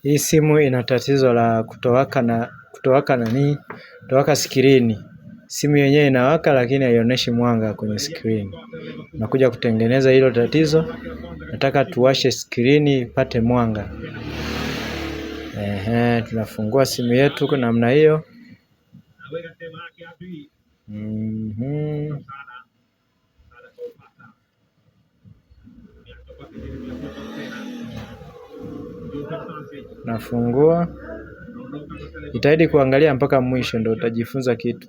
Hii simu ina tatizo la kutowaka skrini. Simu yenyewe inawaka lakini haionyeshi mwanga kwenye skrini. Nakuja kutengeneza hilo tatizo. Nataka tuwashe skrini ipate mwanga. Tunafungua simu yetu kwa namna hiyo. Nafungua. Jitahidi kuangalia mpaka mwisho ndio utajifunza kitu.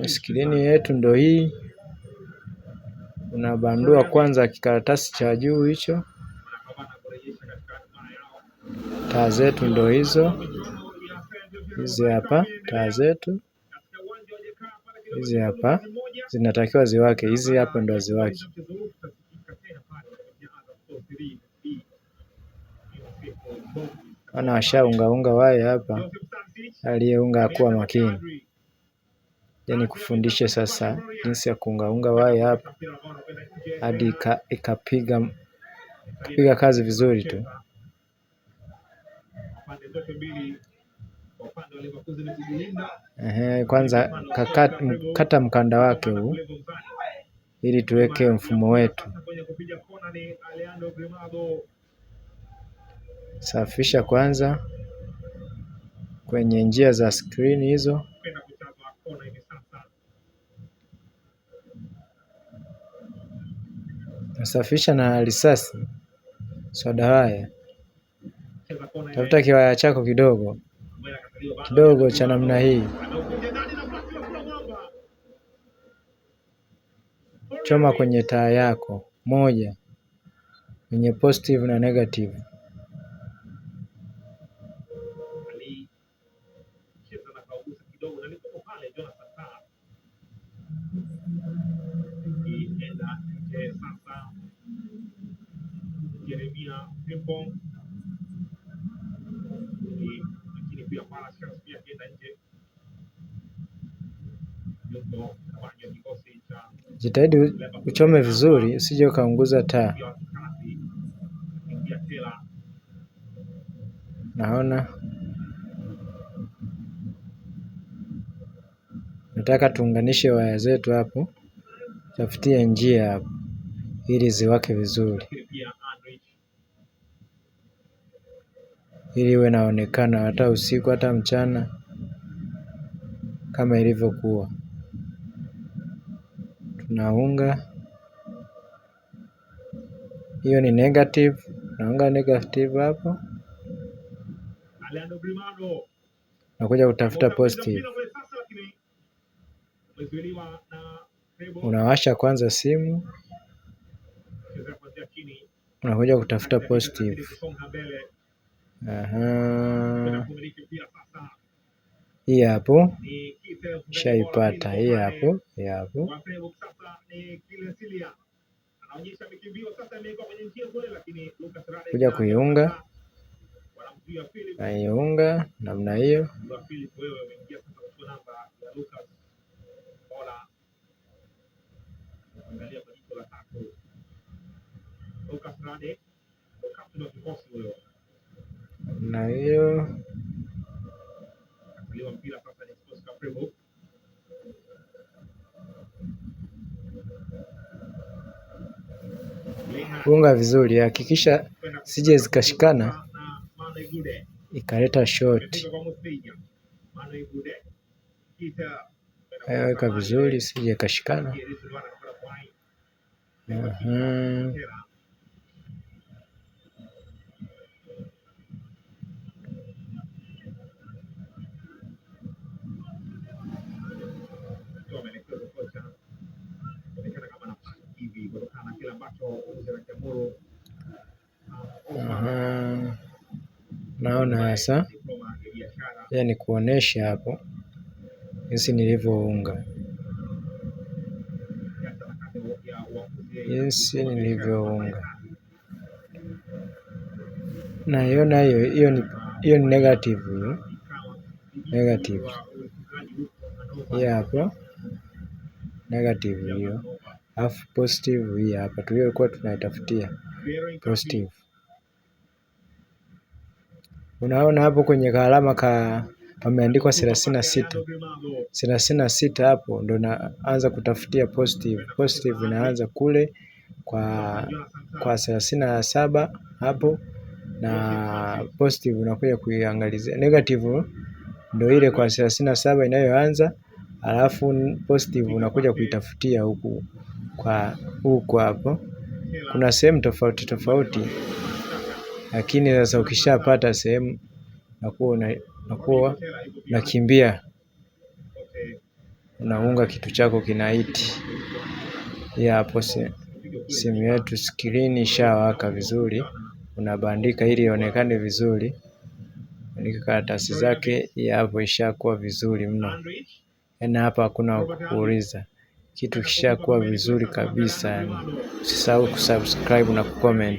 Skrini yetu ndio hii. Unabandua kwanza kikaratasi cha juu hicho. Taa zetu ndio hizo. Hizi hapa taa zetu. Hizi hapa zinatakiwa ziwake. Hizi hapa ndio ziwake. Ana ashaunga waya hapa. Aliyeunga hakuwa makini. Yani kufundishe sasa jinsi ya kuunga waya hapa hadi ikapiga kazi vizuri tu. Kwanza kata mkanda wake huu ili tuweke mfumo wetu. Safisha kwanza kwenye njia za screen hizo. Nasafisha na risasi soda waya. Tafuta kiwaya chako kidogo cha namna hii. Choma kwenye taa yako moja, kwenye positive na negative. Jitahidi uchome vizuri usije ukaunguza taa. Naona nataka tuunganishe waya zetu hapo. Tafutie njia hapo ili ziwake vizuri, ili iwe inaonekana hata usiku hata mchana kama ilivyokuwa. Tunaunga. Hiyo ni negative. Naunga negative hapo. Nakuja kutafuta positive. Unawasha kwanza simu. Unakuja kutafuta positive. Hii hapo. Shaipata. Hii hapo. Kuja kuiunga. Naiunga namna hiyo. Na hiyo funga vizuri, hakikisha sije zikashikana ikaleta short. Weka vizuri sije ikashikana. Naona sasa ni kuonesha hapo jinsi nilivyounga. Naiona hiyo ni negative. Hii hapo. negative hiyo, alafu positive hii hapa tuliyokuwa tunaitafutia positive. Unaona hapo kwenye kaalama pameandikwa 36 hapo ndo naanza kutafutia positive. Positive inaanza kule kwa 37 hapo, na positive unakuja kuiangalizia. Negative ndo ile kwa 37 inayoanza, alafu positive unakuja kuitafutia huku hapo. Kuna sehemu tofauti tofauti, lakini sasa ukishapata sehemu nakuwa nakimbia, unaunga kitu chako kinaiti ya hapo. Simu yetu skrini ishawaka vizuri, unabandika ili ionekane vizuri, andika karatasi zake ya hapo, ishakuwa vizuri mno. Yaani hapa hakuna kuuliza, kitu kishakuwa vizuri kabisa. Usisahau kusubscribe na kucomment.